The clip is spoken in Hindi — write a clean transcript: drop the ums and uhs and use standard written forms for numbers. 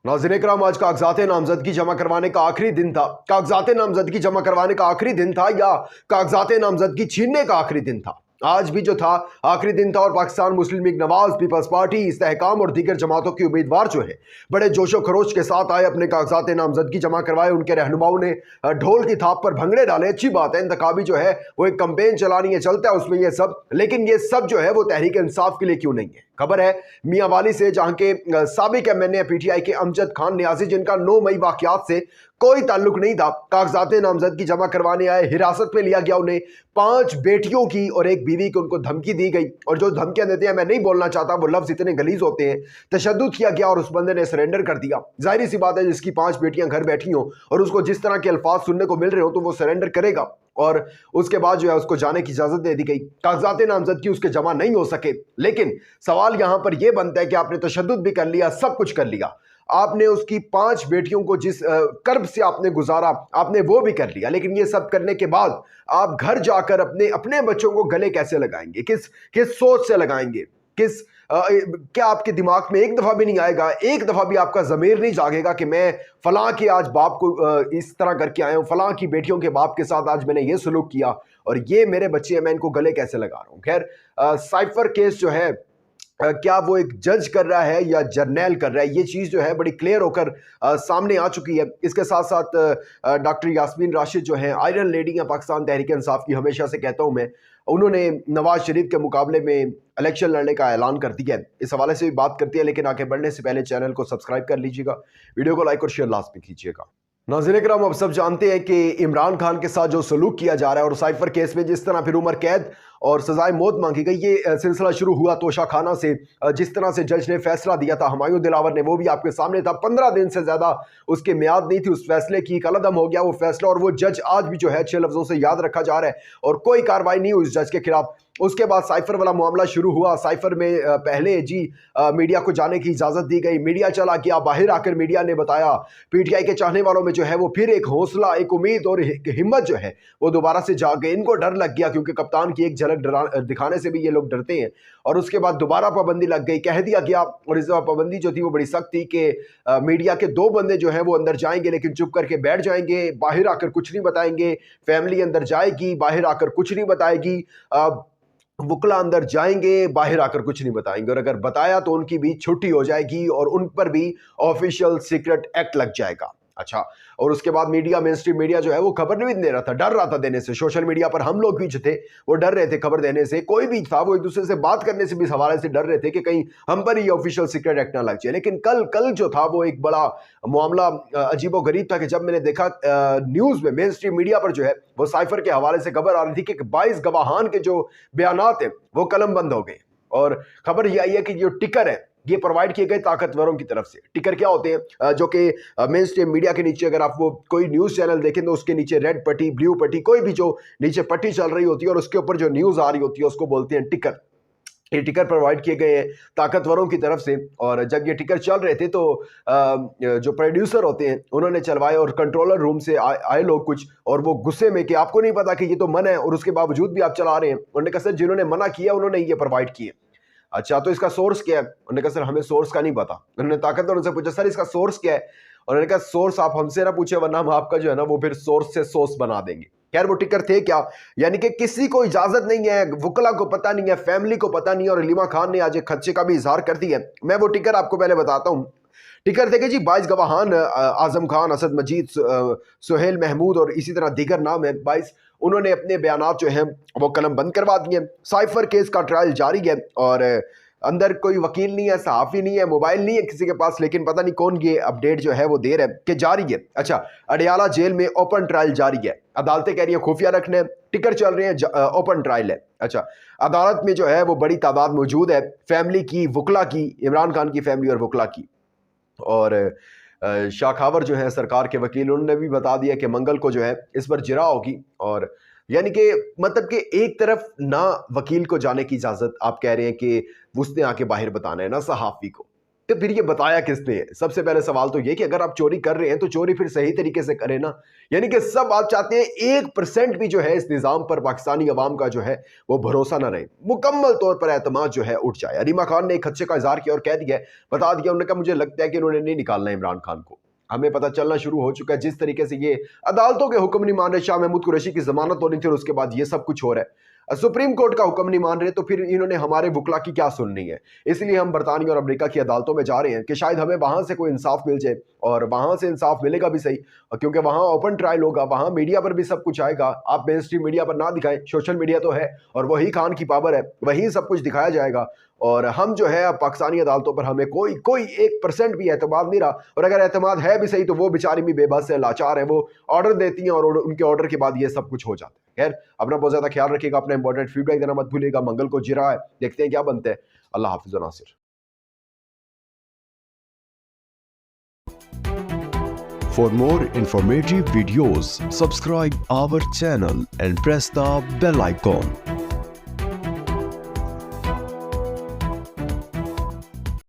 नाज़रीन इकराम, आज कागजात नामजदगी जमा करवाने का आखिरी दिन था। कागजात नामजदगी जमा करवाने का आखिरी दिन था या कागजात नामजदगी छीनने का आखिरी दिन था? आज भी जो था आखिरी दिन था और पाकिस्तान मुस्लिम लीग नवाज, पीपल्स पार्टी, इस्तेहकाम और दीगर जमातों की उम्मीदवार जो है बड़े जोशो खरोश के साथ आए, अपने कागजात नामजदगी जमा करवाए। उनके रहनुमाओं ने ढोल की थाप पर भंगड़े डाले। अच्छी बात है, इंतखाबी जो है वो एक कंपेन चलानी है, चलता है उसमें ये सब, लेकिन ये सब जो है वो तहरीक इंसाफ के लिए क्यों नहीं है? खबर है मियां वाली से, जहां के साबिक एमएनए पीटीआई के अमजद खान नियाजी, जिनका 9 मई वाकयात से कोई ताल्लुक नहीं था, कागजात नामजदगी जमा करवाने आए। हिरासत में लिया गया उन्हें। 5 बेटियों की और एक बीवी की उनको धमकी दी गई, और जो धमकियां देते हैं, मैं नहीं बोलना चाहता, वो लफ्ज इतने गलीज होते हैं। तशद्दुद किया गया और उस बंदे ने सरेंडर कर दिया। जाहिर सी बात है, जिसकी 5 बेटियां घर बैठी हों और उसको जिस तरह के अल्फाज सुनने को मिल रहे हो, तो वो सरेंडर करेगा। और उसके बाद जो है उसको जाने की इजाजत दे दी गई। कागजात नामजदगी उसके जमा नहीं हो सके। लेकिन सवाल यहां पर यह बनता है कि आपने तशद्दुद भी कर लिया, सब कुछ कर लिया, आपने उसकी 5 बेटियों को जिस कर्ब से आपने गुजारा, आपने वो भी कर लिया, लेकिन ये सब करने के बाद आप घर जाकर अपने अपने बच्चों को गले कैसे लगाएंगे? किस किस सोच से लगाएंगे? किस क्या आपके दिमाग में एक दफा भी नहीं आएगा, एक दफा भी आपका जमीर नहीं जागेगा कि मैं फलां के आज बाप को इस तरह करके आया हूं, फलां की बेटियों के बाप के साथ आज मैंने ये सलूक किया और ये मेरे बच्चे हैं, मैं इनको गले कैसे लगा रहा हूं? खैर, साइफर केस जो है, क्या वो एक जज कर रहा है या जर्नैल कर रहा है, ये चीज़ जो है बड़ी क्लियर होकर सामने आ चुकी है। इसके साथ साथ डॉक्टर यास्मीन राशिद जो है, आयरन लेडी हैं पाकिस्तान तहरीक इंसाफ की, हमेशा से कहता हूं मैं, उन्होंने नवाज शरीफ के मुकाबले में इलेक्शन लड़ने का ऐलान कर दिया है। इस हवाले से भी बात करती है, लेकिन आगे बढ़ने से पहले चैनल को सब्सक्राइब कर लीजिएगा, वीडियो को लाइक और शेयर लाजमी कीजिएगा। नाज़रीन इकराम, अब सब जानते हैं कि इमरान खान के साथ जो सलूक किया जा रहा है और साइफर केस में जिस तरह फिर उम्र कैद और सजाए मौत मांगी गई, ये सिलसिला शुरू हुआ तोशा खाना से। जिस तरह से जज ने फैसला दिया था, हुमायूं दिलावर ने, वो भी आपके सामने था। 15 दिन से ज्यादा उसकी मियाद नहीं थी उस फैसले की, कलअदम हो गया वो फैसला, और वो जज आज भी जो है 6 लफ्जों से याद रखा जा रहा है और कोई कार्रवाई नहीं हुई उस जज के खिलाफ। उसके बाद साइफर वाला मामला शुरू हुआ। साइफर में पहले जी मीडिया को जाने की इजाजत दी गई, मीडिया चला गया। बाहर आकर मीडिया ने बताया, पीटीआई के चाहने वालों में जो है वो फिर एक हौसला, एक उम्मीद और हिम्मत जो है वो दोबारा से जाग गई। इनको डर लग गया, क्योंकि कप्तान की एक झलक दिखाने से भी ये लोग डरते हैं, और उसके बाद दोबारा पाबंदी लग गई, कह दिया गया। और इस पाबंदी जो थी वो बड़ी सख्त थी कि मीडिया के 2 बंदे जो हैं वो अंदर जाएंगे, लेकिन चुप करके बैठ जाएंगे, बाहर आकर कुछ नहीं बताएंगे। फैमिली अंदर जाएगी, बाहर आकर कुछ नहीं बताएगी। वुकला अंदर जाएंगे, बाहर आकर कुछ नहीं बताएंगे, और अगर बताया तो उनकी भी छुट्टी हो जाएगी और उन पर भी ऑफिशियल सीक्रेट एक्ट लग जाएगा। अच्छा, और उसके बाद मीडिया, मेन स्ट्रीम मीडिया जो है वो खबर नहीं दे रहा था, डर रहा था देने से। सोशल मीडिया पर हम लोग भी जो थे वो डर रहे थे खबर देने से। कोई भी था वो एक दूसरे से बात करने से भी इस हवाले से डर रहे थे कि कहीं हम पर ही ऑफिशियल सीक्रेट एक्ट ना लग जाए। लेकिन कल जो था वो एक बड़ा मामला अजीबो गरीब था कि जब मैंने देखा न्यूज में, मेन स्ट्रीम मीडिया पर जो है वो साइफर के हवाले से खबर आ रही थी कि 22 गवाहान के जो बयानात हैं वो कलम बंद हो गए। और खबर यह आई है कि जो टिकर है ये प्रोवाइड किए गए ताकतवरों की तरफ से। टिकर क्या होते हैं? जो कि मेन स्ट्रीम मीडिया के नीचे, अगर आप वो कोई न्यूज़ चैनल देखें तो उसके नीचे रेड पट्टी, ब्लू पट्टी, कोई भी जो नीचे पट्टी चल रही होती है और उसके ऊपर जो न्यूज़ आ रही होती है उसको बोलते हैं टिकर। ये टिकर प्रोवाइड किए गए हैं ताकतवरों की तरफ से। और जब ये टिकर चल रहे थे तो जो प्रोड्यूसर होते हैं उन्होंने चलवाए, और कंट्रोलर रूम से आए लोग कुछ, और वो गुस्से में कि आपको नहीं पता कि ये तो मना है और उसके बावजूद भी आप चला रहे हैं। उन्होंने कहा सर, जिन्होंने मना किया उन्होंने ये प्रोवाइड किए। अच्छा, तो इसका सोर्स क्या है? उन्होंने कहा सर, हमें सोर्स का नहीं पता। उन्होंने ताकतवर उनसे पूछा, सर इसका सोर्स क्या है? उन्होंने कहा सोर्स आप हमसे ना पूछे, वरना हम आपका जो है ना वो फिर सोर्स से सोर्स बना देंगे। खैर, वो टिकर थे क्या? यानी कि किसी को इजाजत नहीं है, वुकला को पता नहीं है, फैमिली को पता नहीं है, और अलीमा खान ने आज एक खदशे का भी इजहार कर दिया। मैं वो टिकर आपको पहले बताता हूँ। टिकर देखे जी, 22 गवाहान, आजम खान, असद मजीद, सुहेल महमूद और इसी तरह दीगर नाम है 22, उन्होंने अपने बयानात जो हैं वो कलम बंद करवा दिए। साइफर केस का ट्रायल जारी है और अंदर कोई वकील नहीं है, सहाफ़ी नहीं है, मोबाइल नहीं है किसी के पास, लेकिन पता नहीं कौन ये अपडेट जो है वो दे रहा है कि जारी है। अच्छा, अडियाला जेल में ओपन ट्रायल जारी है। अदालतें कह रही हैं खुफिया रखने, टिकर चल रहे हैं, ओपन ट्रायल है। अच्छा, अदालत में जो है वो बड़ी तादाद मौजूद है, फैमिली की, वुकला की, इमरान खान की फैमिली और वुकला की। और शाखावर जो है सरकार के वकील, उन्होंने भी बता दिया कि मंगल को जो है इस पर जिरा होगी। और यानी कि मतलब कि एक तरफ ना वकील को जाने की इजाजत आप कह रहे हैं कि उसने आके बाहर बताना है, ना सहाफ़ी को, तो फिर ये बताया किसने है? सबसे पहले सवाल तो ये कि अगर आप चोरी कर रहे हैं तो चोरी फिर सही तरीके से करें ना। यानी कि सब आप चाहते हैं 1% भी जो है इस निजाम पर पाकिस्तानी अवाम का जो है वो भरोसा ना रहे, मुकम्मल तौर पर एतमाद जो है उठ जाए। अरीमा खान ने एक खदशे का इजहार किया और कह दिया, बता दिया उन्होंने कहा मुझे लगता है कि उन्होंने नहीं निकालना इमरान खान को। हमें पता चलना शुरू हो चुका है जिस तरीके से ये अदालतों के हुक्म नहीं मान रहे, शाह महमूद कुरैशी की जमानत होनी थी और उसके बाद ये सब कुछ हो रहा है, सुप्रीम कोर्ट का हुक्म नहीं मान रहे, तो फिर इन्होंने हमारे वकला की क्या सुननी है। इसलिए हम बरतानिया और अमेरिका की अदालतों में जा रहे हैं कि शायद हमें वहां से कोई इंसाफ मिल जाए, और वहां से इंसाफ मिलेगा भी सही, क्योंकि वहां ओपन ट्रायल होगा, वहां मीडिया पर भी सब कुछ आएगा। आप मेन स्ट्रीम मीडिया पर ना दिखाएं, सोशल मीडिया तो है और वही खान की पावर है, वही सब कुछ दिखाया जाएगा। और हम जो है अब पाकिस्तानी अदालतों पर हमें कोई 1% भी एतमाद नहीं रहा, और अगर एतमाद है भी सही तो वो बेचारी भी बेबस है, लाचार है, वो ऑर्डर देती हैं और उनके ऑर्डर के बाद ये सब कुछ हो जाता है। खैर, अपना बहुत ज्यादा ख्याल रखिएगा, अपना इंपॉर्टेंट फीडबैक देना मत भूलिएगा। मंगल को जिरा है, देखते हैं क्या बनते हैं। अल्लाह हाफिज Nasir. For more informative videos, subscribe our channel and press the bell icon.